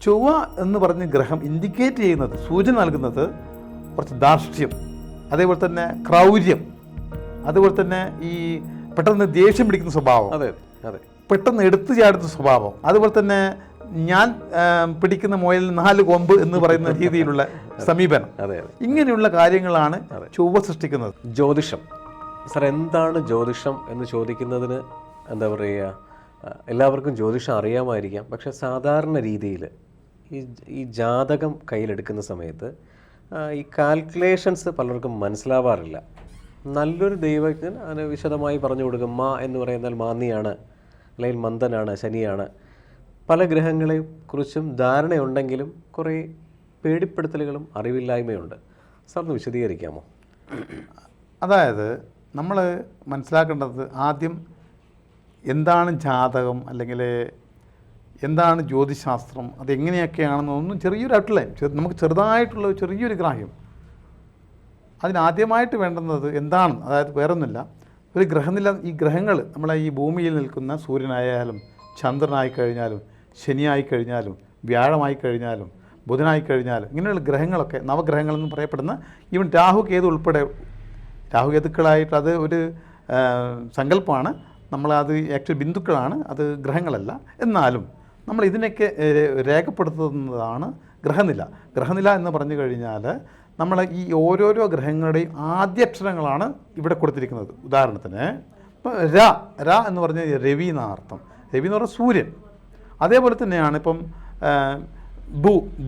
ചൊവ്വ എന്ന് പറഞ്ഞ ഗ്രഹം ഇൻഡിക്കേറ്റ് ചെയ്യുന്നത്, സൂചന നൽകുന്നത് കുറച്ച് ധാർഷ്ട്യം, അതേപോലെ തന്നെ ക്രൗര്യം, അതുപോലെ തന്നെ ഈ പെട്ടെന്ന് ദേഷ്യം പിടിക്കുന്ന സ്വഭാവം, അതെ അതെ, പെട്ടെന്ന് എടുത്തു ചാടുന്ന സ്വഭാവം, അതുപോലെ തന്നെ ഞാൻ പിടിക്കുന്ന മുയലിന് 4 കൊമ്പ് എന്ന് പറയുന്ന രീതിയിലുള്ള സമീപനം, ഇങ്ങനെയുള്ള കാര്യങ്ങളാണ് ചൊവ്വ സൃഷ്ടിക്കുന്നത്. ജ്യോതിഷം സാർ, എന്താണ് ജ്യോതിഷം എന്ന് ചോദിക്കുന്നതിന് എന്താ പറയുക, എല്ലാവർക്കും ജ്യോതിഷം അറിയാമായിരിക്കാം. പക്ഷേ സാധാരണ രീതിയിൽ ഈ ജാതകം കയ്യിലെടുക്കുന്ന സമയത്ത് ഈ കാൽക്കുലേഷൻസ് പലർക്കും മനസ്സിലാവാറില്ല. നല്ലൊരു ദൈവജ്ഞൻ അതിന് വിശദമായി പറഞ്ഞു കൊടുക്കും. മാ എന്ന് പറയുന്നാൽ മാന്തിയാണ്, അല്ലെങ്കിൽ മന്ദനാണ്, ശനിയാണ്. പല ഗ്രഹങ്ങളെ കുറിച്ചും ധാരണയുണ്ടെങ്കിലും കുറേ പേടിപ്പെടുത്തലുകളും അറിവില്ലായ്മയുണ്ട്. സാറിന് വിശദീകരിക്കാമോ? അതായത് നമ്മൾ മനസ്സിലാക്കേണ്ടത് ആദ്യം എന്താണ് ജാതകം, അല്ലെങ്കിൽ എന്താണ് ജ്യോതിശാസ്ത്രം, അതെങ്ങനെയൊക്കെയാണെന്നൊന്നും ചെറിയൊരു ഔട്ട്ലൈൻ, നമുക്ക് ചെറുതായിട്ടുള്ള ചെറിയൊരു ഗ്രാഹ്യം. അതിനാദ്യമായിട്ട് വേണ്ടുന്നത് എന്താണ്, അതായത് വേറൊന്നുമില്ല, ഒരു ഗ്രഹനില. ഈ ഗ്രഹങ്ങൾ നമ്മളെ ഈ ഭൂമിയിൽ നിൽക്കുന്ന സൂര്യനായാലും ചന്ദ്രനായി കഴിഞ്ഞാലും ശനിയായി കഴിഞ്ഞാലും വ്യാഴമായി കഴിഞ്ഞാലും ബുധനായി കഴിഞ്ഞാലും ഇങ്ങനെയുള്ള ഗ്രഹങ്ങളൊക്കെ നവഗ്രഹങ്ങളെന്ന് പറയപ്പെടുന്ന ഈവൻ രാഹു കേതു ഉൾപ്പെടെ, രാഹുകേതുക്കളായിട്ട് അത് ഒരു സങ്കല്പമാണ്, നമ്മളത് ആക്ച്വലി ബിന്ദുക്കളാണ്, അത് ഗ്രഹങ്ങളല്ല. എന്നാലും നമ്മൾ ഇതിനൊക്കെ രേഖപ്പെടുത്തുന്നതാണ് ഗ്രഹനില. ഗ്രഹനില എന്ന് പറഞ്ഞു കഴിഞ്ഞാൽ നമ്മൾ ഈ ഓരോരോ ഗ്രഹങ്ങളുടെയും ആദ്യാക്ഷരങ്ങളാണ് ഇവിടെ കൊടുത്തിരിക്കുന്നത്. ഉദാഹരണത്തിന് ഇപ്പോൾ ര എന്ന് പറഞ്ഞാൽ രവി എന്നാണ് അർത്ഥം. രവി എന്ന് പറഞ്ഞാൽ സൂര്യൻ. അതേപോലെ തന്നെയാണ് ഇപ്പം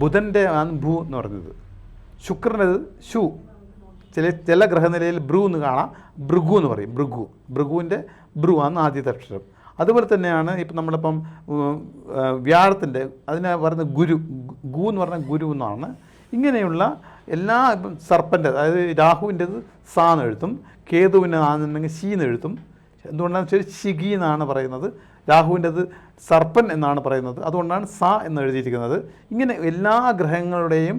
ബുധൻ്റെ ആണ് ഭൂ എന്ന് പറഞ്ഞത്, ശുക്രനത് ശു, ചില ഗ്രഹനിലയിൽ ബ്രു എന്ന് കാണാം, ഭൃഗു എന്ന് പറയും, ഭൃഗുവിൻ്റെ ബ്രു ആണ് ആദ്യത്തെ അക്ഷരം. അതുപോലെ തന്നെയാണ് ഇപ്പം നമ്മളിപ്പം വ്യാഴത്തിൻ്റെ അതിനെ പറയുന്നത് ഗു എന്ന് പറഞ്ഞാൽ ഗുരു എന്നാണ്. ഇങ്ങനെയുള്ള എല്ലാ ഇപ്പം സർപ്പൻ്റെ, അതായത് രാഹുവിൻ്റെത് സാ എന്ന് എഴുത്തും, കേതുവിന് ആണെന്നുണ്ടെങ്കിൽ ശീ എന്ന് എഴുത്തും. എന്തുകൊണ്ടാണെന്ന് വെച്ചാൽ ശിഖി എന്നാണ് പറയുന്നത്, രാഹുവിൻ്റെത് സർപ്പൻ എന്നാണ് പറയുന്നത്, അതുകൊണ്ടാണ് സ എന്ന് എഴുതിയിരിക്കുന്നത്. ഇങ്ങനെ എല്ലാ ഗ്രഹങ്ങളുടെയും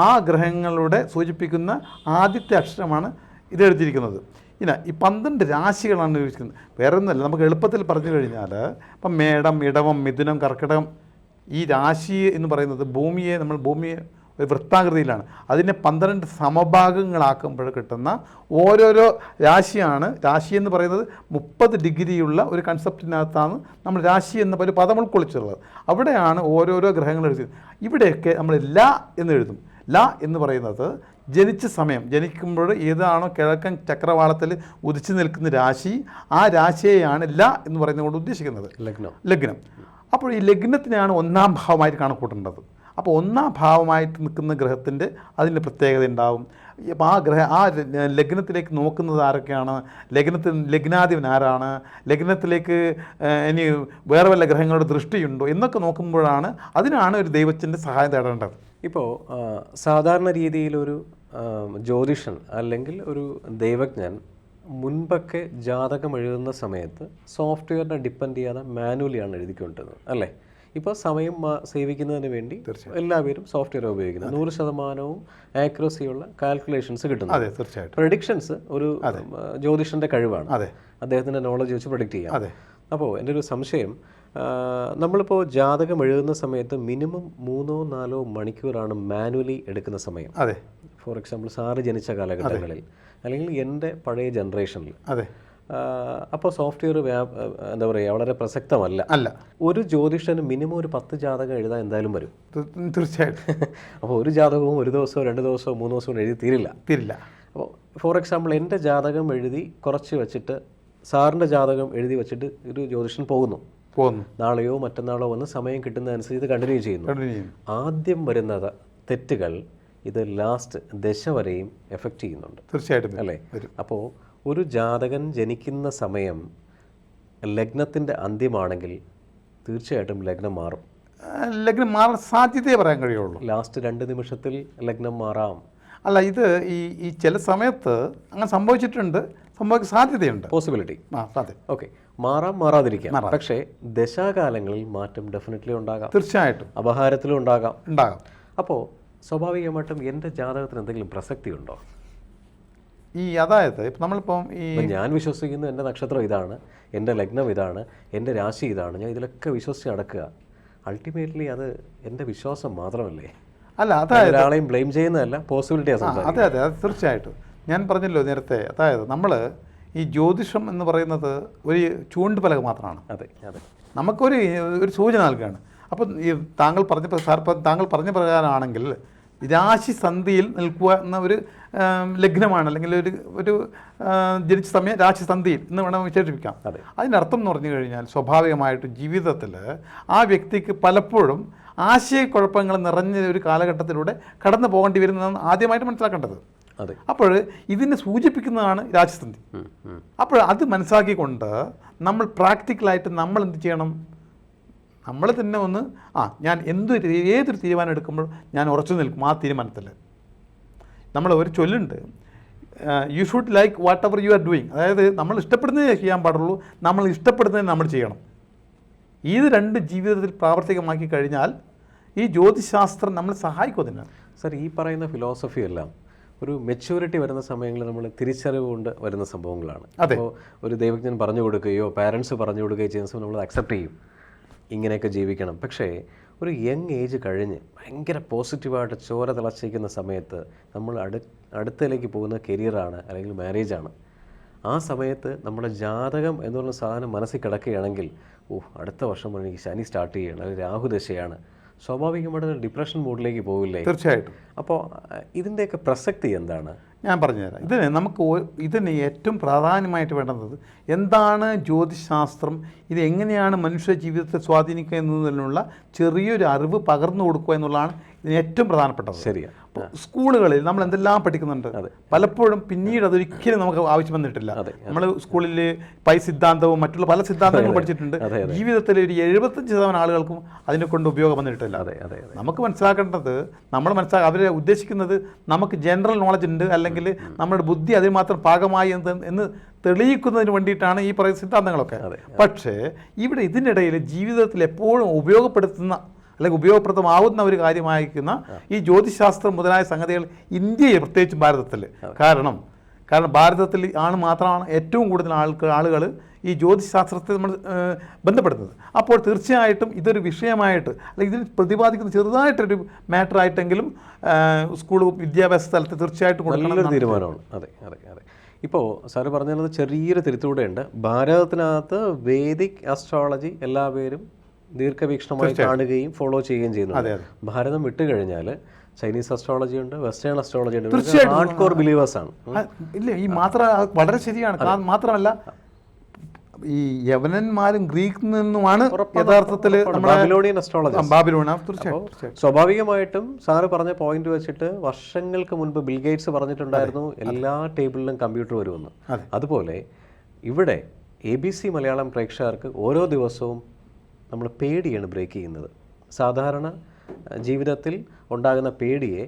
ആ ഗ്രഹങ്ങളുടെ സൂചിപ്പിക്കുന്ന ആദ്യത്തെ അക്ഷരമാണ് ഇത് എഴുതിയിരിക്കുന്നത്. ഇല്ല, ഈ 12 രാശികളാണ് ഉപയോഗിക്കുന്നത്. വേറെ ഒന്നുമല്ല, നമുക്ക് എളുപ്പത്തിൽ പറഞ്ഞു കഴിഞ്ഞാൽ ഇപ്പം മേടം, ഇടവം, മിഥുനം, കർക്കിടകം, ഈ രാശി എന്ന് പറയുന്നത് ഭൂമിയെ ഒരു വൃത്താകൃതിയിലാണ്, അതിനെ 12 സമഭാഗങ്ങളാക്കുമ്പോൾ കിട്ടുന്ന ഓരോരോ രാശിയാണ്. രാശി എന്ന് പറയുന്നത് 30 ഡിഗ്രിയുള്ള ഒരു കൺസെപ്റ്റിനകത്താണ് നമ്മൾ രാശി എന്ന ഒരു പദം ഉൾക്കൊള്ളിച്ചുള്ളത്. അവിടെയാണ് ഓരോരോ ഗ്രഹങ്ങൾ എഴുതിയത്. ഇവിടെയൊക്കെ നമ്മൾ ല എന്ന് എഴുതും. ല എന്ന് പറയുന്നത് ജനിച്ച സമയം, ജനിക്കുമ്പോൾ ഏതാണോ കിഴക്കൻ ചക്രവാളത്തിൽ ഉദിച്ചു നിൽക്കുന്ന രാശി, ആ രാശിയെയാണ് ല എന്ന് പറയുന്നത് കൊണ്ട് ഉദ്ദേശിക്കുന്നത്, ലഗ്നം. അപ്പോൾ ഈ ലഗ്നത്തിനെയാണ് 1-ാം ഭാവമായിട്ട് കണക്കൂട്ടേണ്ടത്. അപ്പോൾ 1-ാം ഭാവമായിട്ട് നിൽക്കുന്ന ഗ്രഹത്തിൻ്റെ അതിൻ്റെ പ്രത്യേകത ഉണ്ടാവും. അപ്പോൾ ആ ലഗ്നത്തിലേക്ക് നോക്കുന്നത് ആരൊക്കെയാണ്, ലഗ്നാധിപൻ ആരാണ്, ലഗ്നത്തിലേക്ക് ഇനി വേറെ വല്ല ഗ്രഹങ്ങളുടെ ദൃഷ്ടിയുണ്ടോ എന്നൊക്കെ നോക്കുമ്പോഴാണ്, അതിനാണ് ഒരു ദൈവത്തിൻ്റെ സഹായം തേടേണ്ടത്. ഇപ്പോൾ സാധാരണ രീതിയിലൊരു ജ്യോതിഷൻ അല്ലെങ്കിൽ ഒരു ദൈവജ്ഞൻ മുൻപൊക്കെ ജാതകം എഴുതുന്ന സമയത്ത് സോഫ്റ്റ്വെയറിനെ ഡിപ്പെൻഡ് ചെയ്യാതെ മാനുവലിയാണ് എഴുതിക്കൊണ്ടിരുന്നത്, അല്ലേ? ഇപ്പോൾ സമയം സേവിക്കുന്നതിന് വേണ്ടി എല്ലാവരും സോഫ്റ്റ്വെയർ ഉപയോഗിക്കുന്നത്. 100% ആക്യുറസിയുള്ള കാൽക്കുലേഷൻസ് കിട്ടുന്നു. അതെ, തീർച്ചയായിട്ടും. പ്രഡിക്ഷൻസ് ഒരു ജ്യോതിഷൻ്റെ കഴിവാണ്, അദ്ദേഹത്തിൻ്റെ നോളജ് വെച്ച് പ്രഡിക്റ്റ് ചെയ്യാം. അപ്പോൾ എൻ്റെ ഒരു സംശയം, നമ്മളിപ്പോൾ ജാതകം എഴുതുന്ന സമയത്ത് മിനിമം 3-4 മണിക്കൂറാണ് മാനുവലി എടുക്കുന്ന സമയം. അതെ. ഫോർ എക്സാമ്പിൾ സാറ് ജനിച്ച കാലഘട്ടങ്ങളിൽ അല്ലെങ്കിൽ എൻ്റെ പഴയ ജനറേഷനിൽ. അതെ. അപ്പോൾ സോഫ്റ്റ്വെയർ എന്താ പറയുക, വളരെ പ്രസക്തമല്ല. ഒരു ജ്യോതിഷന് മിനിമം ഒരു 10 ജാതകം എഴുതാൻ എന്തായാലും വരും, തീർച്ചയായിട്ടും. അപ്പോൾ ഒരു ജാതകവും 1 ദിവസമോ 2 ദിവസമോ 3 ദിവസമോ എഴുതി തീരില്ല. അപ്പോൾ ഫോർ എക്സാമ്പിൾ എൻ്റെ ജാതകം എഴുതി കുറച്ച് വെച്ചിട്ട് സാറിൻ്റെ ജാതകം എഴുതി വെച്ചിട്ട് ഒരു ജ്യോതിഷൻ പോകുന്നു, നാളെയോ മറ്റന്നാളോ വന്ന് സമയം കിട്ടുന്നതനുസരിച്ച് ഇത് കണ്ടിന്യൂ ചെയ്യുന്നു. ആദ്യം വരുന്ന തെറ്റുകൾ ഇത് ലാസ്റ്റ് ദശ വരെയും എഫക്റ്റ് ചെയ്യുന്നുണ്ട്, തീർച്ചയായിട്ടും, അല്ലേ? അപ്പോൾ ഒരു ജാതകൻ ജനിക്കുന്ന സമയം ലഗ്നത്തിൻ്റെ അന്ത്യമാണെങ്കിൽ തീർച്ചയായിട്ടും ലഗ്നം മാറും. ലഗ്നം മാറാൻ സാധ്യതയെ പറയാൻ കഴിയുള്ളൂ. ലാസ്റ്റ് 2 നിമിഷത്തിൽ ലഗ്നം മാറാം. അല്ല, ഇത് ഈ ചില സമയത്ത് അങ്ങനെ സംഭവിച്ചിട്ടുണ്ട്, സംഭവിക്കാൻ സാധ്യതയുണ്ട്, പോസിബിലിറ്റി. ഓക്കെ, മാറാതിരിക്കാം. പക്ഷേ ദശാകാലങ്ങളിൽ മാറ്റം ഡെഫിനറ്റ്ലി ഉണ്ടാകാം, തീർച്ചയായിട്ടും. അപഹാരത്തിലും ഉണ്ടാകാം. അപ്പോൾ സ്വാഭാവികമായിട്ടും എൻ്റെ ജാതകത്തിന് എന്തെങ്കിലും പ്രസക്തി ഉണ്ടോ? അതായത് ഇപ്പം നമ്മളിപ്പം ഞാൻ വിശ്വസിക്കുന്നു എൻ്റെ നക്ഷത്രം ഇതാണ്, എൻ്റെ ലഗ്നം ഇതാണ്, എൻ്റെ രാശി ഇതാണ്, ഞാൻ ഇതിലൊക്കെ വിശ്വസിച്ച് നടക്കുക. അൾട്ടിമേറ്റ്ലി അത് എൻ്റെ വിശ്വാസം മാത്രമല്ലേ? അല്ല, അതായത് ഒരാളെയും ബ്ലെയിം ചെയ്യുന്നതല്ല, പോസിബിലിറ്റിയാണ് അതെ സംസാരിക്കുന്നത്. അതെ, അത് തീർച്ചയായിട്ടും ഞാൻ പറഞ്ഞല്ലോ നേരത്തെ. അതായത് നമ്മൾ ഈ ജ്യോതിഷം എന്ന് പറയുന്നത് ഒരു ചൂണ്ടുപലക മാത്രമാണ്. അതെ അതെ, നമുക്കൊരു ഒരു സൂചന നൽകുകയാണ്. അപ്പം ഈ താങ്കൾ പറഞ്ഞ പ്രകാരമാണെങ്കിൽ രാശിസന്ധിയിൽ നിൽക്കുക എന്ന ഒരു ലഗ്നമാണ്, അല്ലെങ്കിൽ ഒരു ജനിച്ച സമയം രാശിസന്ധിയിൽ എന്ന് വേണം വിശേഷിപ്പിക്കാം. അതിൻ്റെ അർത്ഥം എന്ന് പറഞ്ഞു കഴിഞ്ഞാൽ സ്വാഭാവികമായിട്ടും ജീവിതത്തിൽ ആ വ്യക്തിക്ക് പലപ്പോഴും ആശയക്കുഴപ്പങ്ങൾ നിറഞ്ഞ ഒരു കാലഘട്ടത്തിലൂടെ കടന്നു പോകേണ്ടി വരുന്നതാണ് ആദ്യമായിട്ട് മനസ്സിലാക്കേണ്ടത്. അപ്പോൾ ഇതിനെ സൂചിപ്പിക്കുന്നതാണ് രാശിസന്ധി. അപ്പോൾ അത് മനസ്സിലാക്കിക്കൊണ്ട് നമ്മൾ പ്രാക്ടിക്കലായിട്ട് നമ്മൾ എന്ത് ചെയ്യണം? നമ്മൾ തന്നെ ഒന്ന് ഞാൻ ഏതൊരു തീരുമാനം എടുക്കുമ്പോൾ ഞാൻ ഉറച്ചു നിൽക്കും ആ തീരുമാനത്തിൽ. നമ്മൾ ഒരു ചൊല്ലുണ്ട്, you should like whatever you are doing. അതായത് നമ്മൾ ഇഷ്ടപ്പെടുന്നതേ ചെയ്യാൻ പാടുള്ളൂ, നമ്മൾ ഇഷ്ടപ്പെടുന്നത് നമ്മൾ ചെയ്യണം. ഇത് രണ്ട് ജീവിതത്തിൽ പ്രാവർത്തികമാക്കി കഴിഞ്ഞാൽ ഈ ജ്യോതിശാസ്ത്രം നമ്മൾ സഹായിക്കും അതിന്. സർ, ഈ പറയുന്ന ഫിലോസഫി എല്ലാം ഒരു മെച്യൂരിറ്റി വരുന്ന സമയങ്ങളിൽ നമ്മൾ തിരിച്ചറിവ് കൊണ്ട് വരുന്ന സംഭവങ്ങളാണ്. അപ്പോൾ ഒരു ദൈവജ്ഞൻ പറഞ്ഞു കൊടുക്കുകയോ പാരൻസ് പറഞ്ഞു കൊടുക്കുകയോ ചെയ്യുന്ന സമയം നമ്മൾ അക്സെപ്റ്റ് ചെയ്യും, ഇങ്ങനെയൊക്കെ ജീവിക്കണം. പക്ഷേ ഒരു യങ് ഏജ് കഴിഞ്ഞ് ഭയങ്കര പോസിറ്റീവായിട്ട് ചോര തിളച്ചിരിക്കുന്ന സമയത്ത് നമ്മൾ അടുത്തലേക്ക് പോകുന്ന കരിയറാണ് അല്ലെങ്കിൽ മാരേജാണ്. ആ സമയത്ത് നമ്മുടെ ജാതകം എന്ന് പറയുന്ന സാധനം മനസ്സിൽ കിടക്കുകയാണെങ്കിൽ, അടുത്ത വർഷം എനിക്ക് ശനി സ്റ്റാർട്ട് ചെയ്യണം, അല്ലെങ്കിൽ രാഹുദശയാണ്, സ്വാഭാവികമായിട്ട് ഡിപ്രഷൻ മൂഡിലേക്ക് പോകില്ലേ? തീർച്ചയായിട്ടും. അപ്പോൾ ഇതിൻ്റെയൊക്കെ പ്രസക്തി എന്താണ്? ഞാൻ പറഞ്ഞുതരാം. ഇതിന് ഏറ്റവും പ്രാധാന്യമായിട്ട് വേണ്ടത് എന്താണ് ജ്യോതിശാസ്ത്രം, ഇത് എങ്ങനെയാണ് മനുഷ്യ ജീവിതത്തെ സ്വാധീനിക്കുക എന്നതിനുള്ള ചെറിയൊരു അറിവ് പകർന്നു കൊടുക്കുക എന്നുള്ളതാണ് ഇതിന് ഏറ്റവും പ്രധാനപ്പെട്ടത്. ശരിയാണ്. സ്കൂളുകളിൽ നമ്മൾ എന്തെല്ലാം പഠിക്കുന്നുണ്ട്, പലപ്പോഴും പിന്നീട് അതൊരിക്കലും നമുക്ക് ആവശ്യം വന്നിട്ടില്ല. നമ്മൾ സ്കൂളിൽ പൈ സിദ്ധാന്തവും മറ്റുള്ള പല സിദ്ധാന്തങ്ങളും പഠിച്ചിട്ടുണ്ട്. ജീവിതത്തിൽ ഒരു 75% ആളുകൾക്കും അതിനെ കൊണ്ട് ഉപയോഗം വന്നിട്ടില്ല. നമുക്ക് മനസ്സിലാക്കേണ്ടത്, അവരെ ഉദ്ദേശിക്കുന്നത് നമുക്ക് ജനറൽ നോളജ് ഉണ്ട്, അല്ലെങ്കിൽ നമ്മുടെ ബുദ്ധി അതിന് മാത്രം പാകമായി എന്ന് തെളിയിക്കുന്നതിന് വേണ്ടിയിട്ടാണ് ഈ പറയുന്ന സിദ്ധാന്തങ്ങളൊക്കെ. പക്ഷേ ഇവിടെ ഇതിനിടയിൽ ജീവിതത്തിൽ എപ്പോഴും ഉപയോഗപ്പെടുത്തുന്ന അല്ലെങ്കിൽ ഉപയോഗപ്രദമാവുന്ന ഒരു കാര്യമായിരിക്കുന്ന ഈ ജ്യോതിശാസ്ത്രം മുതലായ സംഗതികൾ ഇന്ത്യയിൽ, പ്രത്യേകിച്ചും ഭാരതത്തിൽ, കാരണം ഭാരതത്തിൽ മാത്രമാണ് ഏറ്റവും കൂടുതൽ ആളുകൾ ഈ ജ്യോതിശാസ്ത്രത്തെ നമ്മൾ ബന്ധപ്പെടുന്നത്. അപ്പോൾ തീർച്ചയായിട്ടും ഇതൊരു വിഷയമായിട്ട്, അല്ലെങ്കിൽ ഇതിൽ പ്രതിപാദിക്കുന്ന ചെറുതായിട്ടൊരു മാറ്ററായിട്ടെങ്കിലും സ്കൂൾ വിദ്യാഭ്യാസ സ്ഥലത്ത് തീർച്ചയായിട്ടും നല്ലൊരു തീരുമാനമാണ്. അതെ അതെ അതെ. ഇപ്പോൾ സാറ് പറഞ്ഞത് ചെറിയൊരു തിരുത്തൂടെയുണ്ട്. ഭാരതത്തിനകത്ത് വേദിക് ആസ്ട്രോളജി എല്ലാവരും ദീർഘവീക്ഷണമായി കാണുകയും ഫോളോ ചെയ്യുകയും ചെയ്യുന്നു. ഭാരതം വിട്ടുകഴിഞ്ഞാൽ ചൈനീസ് അസ്ട്രോളജി ഉണ്ട്, വെസ്റ്റേൺ അസ്ട്രോളജി ഉണ്ട്. ഹാർഡ് കോർ ബിലീവേഴ്സാണ്. ഇല്ല, ഈ വളരെ ശരിയാണ്. മാത്രമല്ല ഈ യവനന്മാരും ഗ്രീക്കിൽ നിന്നുമാണ് യഥാർത്ഥത്തിൽ ബാബിലോണിയൻ അസ്ട്രോളജി. സ്വാഭാവികമായിട്ടും സാറ് പറഞ്ഞ പോയിന്റ് വെച്ചിട്ട് വർഷങ്ങൾക്ക് മുൻപ് ബിൽ ഗേറ്റ്സ് പറഞ്ഞിട്ടുണ്ടായിരുന്നു എല്ലാ ടേബിളിലും കമ്പ്യൂട്ടർ വരുമെന്ന്. അതുപോലെ ഇവിടെ ABC മലയാളം പ്രേക്ഷകർക്ക് ഓരോ ദിവസവും നമ്മൾ പേടിയാണ് ബ്രേക്ക് ചെയ്യുന്നത്. സാധാരണ ജീവിതത്തിൽ ഉണ്ടാകുന്ന പേടിയെ,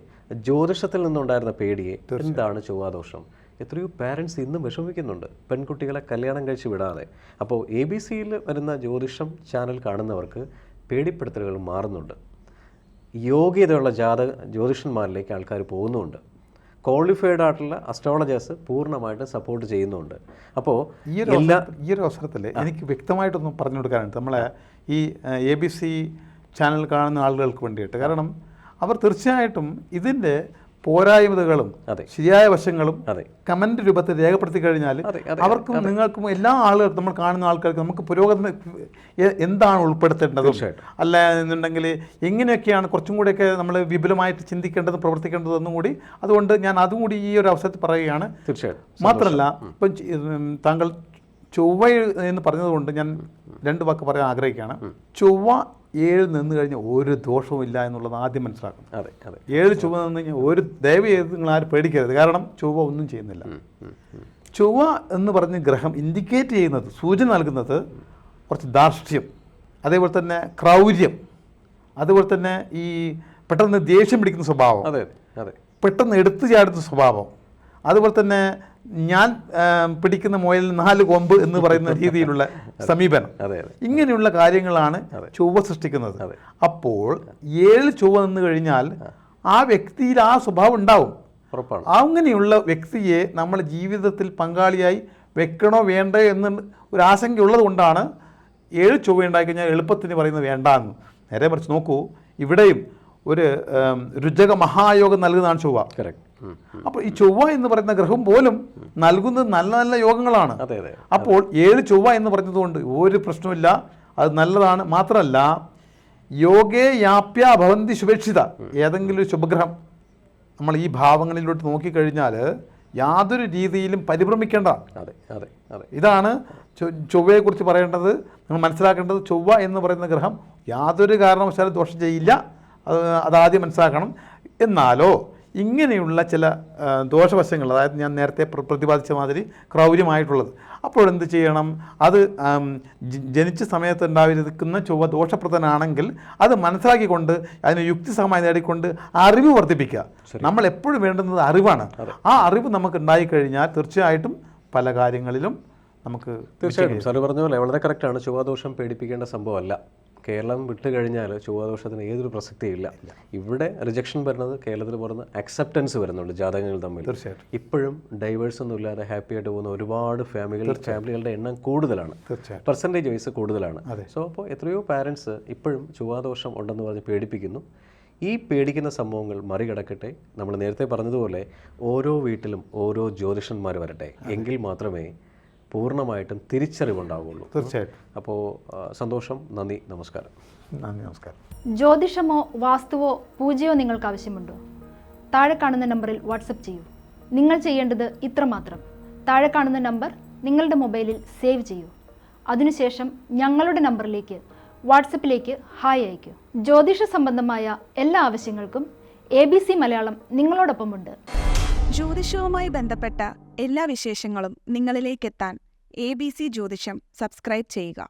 ജ്യോതിഷത്തിൽ നിന്നുണ്ടായിരുന്ന പേടിയെ, എന്താണ് ചൊവ്വാദോഷം, എത്രയോ പാരൻസ് ഇന്നും വിഷമിക്കുന്നുണ്ട് പെൺകുട്ടികളെ കല്യാണം കഴിച്ച് വിടാതെ. അപ്പോൾ ABCയിൽ വരുന്ന ജ്യോതിഷം ചാനൽ കാണുന്നവർക്ക് പേടിപ്പെടുത്തലുകൾ മാറുന്നുണ്ട്. യോഗ്യതയുള്ള ജ്യോതിഷന്മാരിലേക്ക് ആൾക്കാർ പോകുന്നുമുണ്ട്. ക്വാളിഫൈഡ് ആയിട്ടുള്ള അസ്ട്രോളജേഴ്സ് പൂർണ്ണമായിട്ട് സപ്പോർട്ട് ചെയ്യുന്നുണ്ട്. അപ്പോൾ ഈ ഒരു അവസരത്തിൽ എനിക്ക് വ്യക്തമായിട്ടൊന്നും പറഞ്ഞു കൊടുക്കാനുണ്ട് നമ്മളെ ഈ ABC ചാനൽ കാണുന്ന ആളുകൾക്ക് വേണ്ടിയിട്ട്. കാരണം അവർ തീർച്ചയായിട്ടും ഇതിൻ്റെ പോരായ്മകളും ശരിയായ വശങ്ങളും കമന്റ് രൂപത്തിൽ രേഖപ്പെടുത്തി കഴിഞ്ഞാൽ അവർക്കും നിങ്ങൾക്കും എല്ലാ ആളുകൾക്കും, നമ്മൾ കാണുന്ന ആൾക്കാർക്ക് നമുക്ക് പുരോഗതി എന്താണ് ഉൾപ്പെടുത്തേണ്ടതും അല്ല എന്നുണ്ടെങ്കിൽ എങ്ങനെയൊക്കെയാണ് കുറച്ചും കൂടിയൊക്കെ നമ്മൾ വിപുലമായിട്ട് ചിന്തിക്കേണ്ടതും പ്രവർത്തിക്കേണ്ടതെന്നും കൂടി, അതുകൊണ്ട് ഞാൻ അതും കൂടി ഈ ഒരു അവസരത്തിൽ പറയുകയാണ്. തീർച്ചയായിട്ടും. മാത്രമല്ല ഇപ്പം താങ്കൾ ചൊവ്വ എന്ന് പറഞ്ഞതുകൊണ്ട് ഞാൻ 2 വാക്ക് പറയാൻ ആഗ്രഹിക്കുകയാണ്. ചൊവ്വ 7 നിന്ന് കഴിഞ്ഞാൽ ഒരു ദോഷവും ഇല്ല എന്നുള്ളത് ആദ്യം മനസ്സിലാക്കണം. 7 ചൊവ്വ നിന്ന് കഴിഞ്ഞാൽ ദയവ് ചെയ്ത് നിങ്ങൾ ആരും പേടിക്കരുത്. കാരണം ചൊവ്വ ഒന്നും ചെയ്യുന്നില്ല. ചൊവ്വ എന്ന് പറഞ്ഞ് ഗ്രഹം ഇൻഡിക്കേറ്റ് ചെയ്യുന്നത്, സൂചന നൽകുന്നത് കുറച്ച് ധാർഷ്ട്യം, അതേപോലെ തന്നെ ക്രൗര്യം, അതുപോലെ തന്നെ ഈ പെട്ടെന്ന് ദേഷ്യം പിടിക്കുന്ന സ്വഭാവം, പെട്ടെന്ന് എടുത്തു ചാടുന്ന സ്വഭാവം, അതുപോലെ തന്നെ ഞാൻ പിടിക്കുന്ന മുയലിന് 4 കൊമ്പ് എന്ന് പറയുന്ന രീതിയിലുള്ള സമീപനം, ഇങ്ങനെയുള്ള കാര്യങ്ങളാണ് ചൊവ്വ സൃഷ്ടിക്കുന്നത്. അപ്പോൾ 7 ചൊവ്വ നിന്ന് കഴിഞ്ഞാൽ ആ വ്യക്തിയിൽ ആ സ്വഭാവം ഉണ്ടാവും. അങ്ങനെയുള്ള വ്യക്തിയെ നമ്മൾ ജീവിതത്തിൽ പങ്കാളിയായി വെക്കണോ വേണ്ടോ എന്ന് ഒരു ആശങ്കയുള്ളത് കൊണ്ടാണ് 7 ചൊവ്വ ഉണ്ടായി കഴിഞ്ഞാൽ എളുപ്പത്തിന് പറയുന്നത് വേണ്ടാന്ന്. നേരെ മറിച്ച് നോക്കൂ, ഇവിടെയും ഒരു രുചക മഹായോഗം നൽകുന്നതാണ് ചൊവ്വ. കറക്റ്റ്. അപ്പോൾ ഈ ചൊവ്വ എന്ന് പറയുന്ന ഗ്രഹം പോലും നൽകുന്നത് നല്ല നല്ല യോഗങ്ങളാണ്. അതെ അതെ. അപ്പോൾ 7 ചൊവ്വ എന്ന് പറഞ്ഞതുകൊണ്ട് ഒരു പ്രശ്നമില്ല, അത് നല്ലതാണ്. മാത്രമല്ല യോഗേ യാപ്യ ഭവന്തി ശുഭേക്ഷിത, ഏതെങ്കിലും ഒരു ശുഭഗ്രഹം നമ്മൾ ഈ ഭാവങ്ങളിലോട്ട് നോക്കിക്കഴിഞ്ഞാൽ യാതൊരു രീതിയിലും പരിഭ്രമിക്കേണ്ട. അതെ അതെ അതെ. ഇതാണ് ചൊവ്വയെക്കുറിച്ച് പറയേണ്ടത്. നിങ്ങൾ മനസ്സിലാക്കേണ്ടത്, ചൊവ്വ എന്ന് പറയുന്ന ഗ്രഹം യാതൊരു കാരണവശാലും ദോഷം ചെയ്യില്ല, അതാദ്യം മനസ്സിലാക്കണം. എന്നാലോ ഇങ്ങനെയുള്ള ചില ദോഷവശങ്ങൾ, അതായത് ഞാൻ നേരത്തെ പ്രതിപാദിച്ച മാതിരി ക്രൗര്യമായിട്ടുള്ളത്, അപ്പോഴെന്ത് ചെയ്യണം? അത് ജനിച്ച സമയത്ത് ഉണ്ടായിരിക്കുന്ന ചൊവ്വ ദോഷപ്രദനാണെങ്കിൽ അത് മനസ്സിലാക്കിക്കൊണ്ട് അതിന് യുക്തിസഹമായി നേടിക്കൊണ്ട് അറിവ് വർദ്ധിപ്പിക്കുക. നമ്മൾ എപ്പോഴും വേണ്ടുന്നത് അറിവാണ്. ആ അറിവ് നമുക്ക് ഉണ്ടായിക്കഴിഞ്ഞാൽ തീർച്ചയായിട്ടും പല കാര്യങ്ങളിലും നമുക്ക് തീർച്ചയായിട്ടും സാറ് പറഞ്ഞ പോലെ വളരെ കറക്റ്റാണ്. ചൊവ്വാദോഷം പേടിപ്പിക്കേണ്ട സംഭവമല്ല. കേരളം വിട്ട് കഴിഞ്ഞാൽ ചൊവ്വാദോഷത്തിന് ഏതൊരു പ്രസക്തിയില്ല. ഇവിടെ റിജക്ഷൻ വരുന്നത് കേരളത്തിൽ പറയുന്ന അക്സെപ്റ്റൻസ് വരുന്നുണ്ട് ജാതകങ്ങൾ തമ്മിൽ. തീർച്ചയായിട്ടും ഇപ്പോഴും ഡൈവേഴ്സ് ഒന്നും ഇല്ലാതെ ഹാപ്പി ആയിട്ട് പോകുന്ന ഒരുപാട് ഫാമിലികളുടെ എണ്ണം കൂടുതലാണ്, പെർസെൻറ്റേജ് വൈസ് കൂടുതലാണ്. സോ അപ്പോൾ എത്രയോ പാരൻസ് ഇപ്പോഴും ചൊവ്വാദോഷം ഉണ്ടെന്ന് പറഞ്ഞ് പേടിപ്പിക്കുന്നു. ഈ പേടിക്കുന്ന സംഭവങ്ങൾ മറികടക്കട്ടെ. നമ്മൾ നേരത്തെ പറഞ്ഞതുപോലെ ഓരോ വീട്ടിലും ഓരോ ജ്യോതിഷന്മാർ വരട്ടെ, എങ്കിൽ മാത്രമേ പൂർണ്ണമായിട്ടും തിരിച്ചറിവുണ്ടാവുകയുള്ളൂ. തീർച്ചയായിട്ടും. അപ്പോൾ സന്തോഷം. നന്ദി, നമസ്കാരം. നന്ദി, നമസ്കാരം. ജ്യോതിഷമോ വാസ്തുവോ പൂജയോ നിങ്ങൾക്ക് ആവശ്യമുണ്ടോ? താഴെ കാണുന്ന നമ്പറിൽ വാട്സപ്പ് ചെയ്യൂ. നിങ്ങൾ ചെയ്യേണ്ടത് ഇത്രമാത്രം: താഴെ കാണുന്ന നമ്പർ നിങ്ങളുടെ മൊബൈലിൽ സേവ് ചെയ്യൂ. അതിനുശേഷം ഞങ്ങളുടെ നമ്പറിലേക്ക് വാട്സപ്പിലേക്ക് ഹായ് അയയ്ക്കൂ. ജ്യോതിഷ സംബന്ധമായ എല്ലാ ആവശ്യങ്ങൾക്കും ABC മലയാളം നിങ്ങളോടൊപ്പമുണ്ട്. ജ്യോതിഷവുമായി ബന്ധപ്പെട്ട എല്ലാ വിശേഷങ്ങളും നിങ്ങളിലേക്കെത്താൻ ABC ജ്യോതിഷം സബ്സ്ക്രൈബ് ചെയ്യുക.